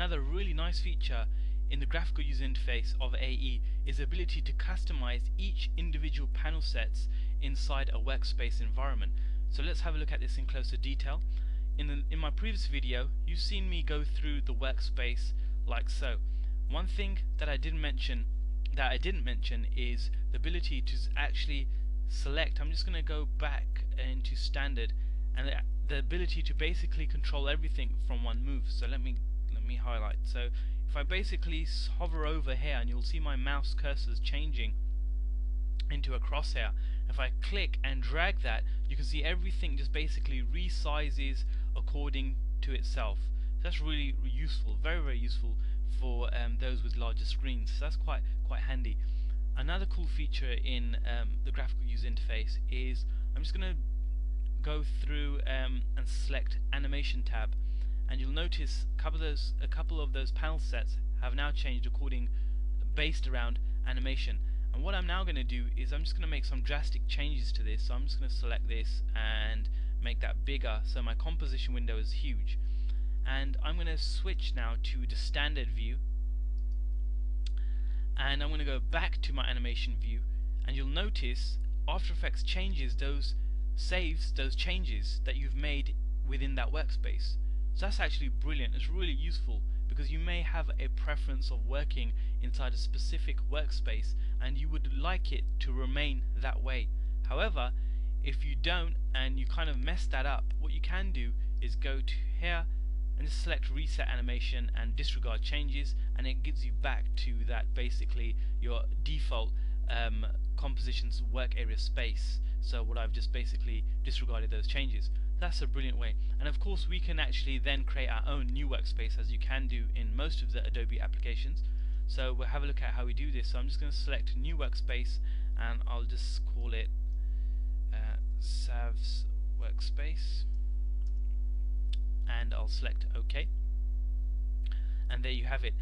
another really nice feature in the graphical user interface of AE is the ability to customize each individual panel sets inside a workspace environment. So let's have a look at this in closer detail. In my previous video, you've seen me go through the workspace like so. One thing that I didn't mention is the ability to actually select. I'm just going to go back into standard, and the ability to basically control everything from one move. So let me highlight. So if I basically hover over here, and you'll see my mouse cursors changing into a crosshair. If I click and drag that, you can see everything just basically resizes according to itself. So that's really useful, very useful for those with larger screens. So that's quite handy. Another cool feature in the graphical user interface is I'm just going to go through and select animation tab, and you'll notice a couple of those panel sets have now changed based around animation. And what I'm now going to do is I'm just going to make some drastic changes to this. So I'm just going to select this and make that bigger, so my composition window is huge. And I'm going to switch now to the standard view, and I'm going to go back to my animation view, and you'll notice After Effects saves those changes that you've made within that workspace. So that's actually brilliant. It's really useful because you may have a preference of working inside a specific workspace and you would like it to remain that way. However, if you don't and you kind of mess that up, what you can do is go to here and just select reset animation and disregard changes, and it gives you back to that basically your default compositions work area space. So what I've just basically disregarded those changes. That's a brilliant way. And of course we can actually then create our own new workspace, as you can do in most of the Adobe applications. So we'll have a look at how we do this. So I'm just going to select new workspace, and I'll just call it Sav's workspace, and I'll select OK, and there you have it.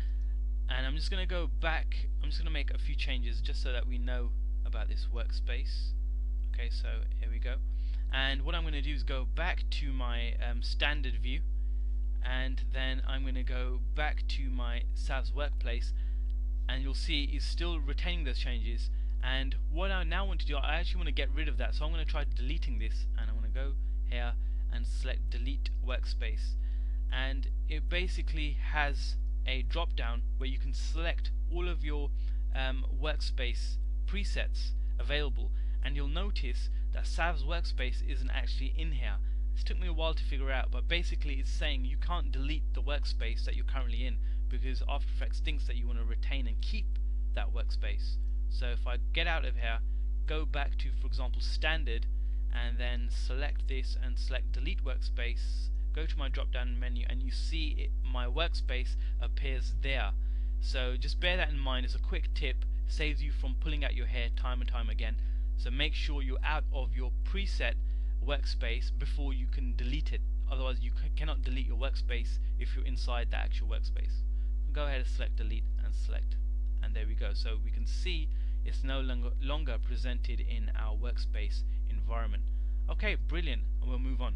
And I'm just going to go back. I'm just going to make a few changes just so that we know about this workspace. Okay, so here we go. And what I'm going to do is go back to my standard view, and then I'm going to go back to my Sav's workplace, and you'll see it's still retaining those changes. And what I now want to do, I actually want to get rid of that, so I'm going to try deleting this, and I'm going to go here and select delete workspace, and it basically has a drop down where you can select all of your workspace presets available, and you'll notice that Sav's workspace isn't actually in here. This took me a while to figure out, but basically it's saying you can't delete the workspace that you're currently in because After Effects thinks that you want to retain and keep that workspace. So if I get out of here, go back to, for example, standard, and then select this and select delete workspace, go to my drop down menu, and you see my workspace appears there. So just bear that in mind as a quick tip, saves you from pulling out your hair time and time again. So make sure you're out of your preset workspace before you can delete it. Otherwise you cannot delete your workspace if you're inside the actual workspace. Go ahead and select delete and select, and there we go. So we can see it's no longer presented in our workspace environment. Okay, brilliant, and we'll move on.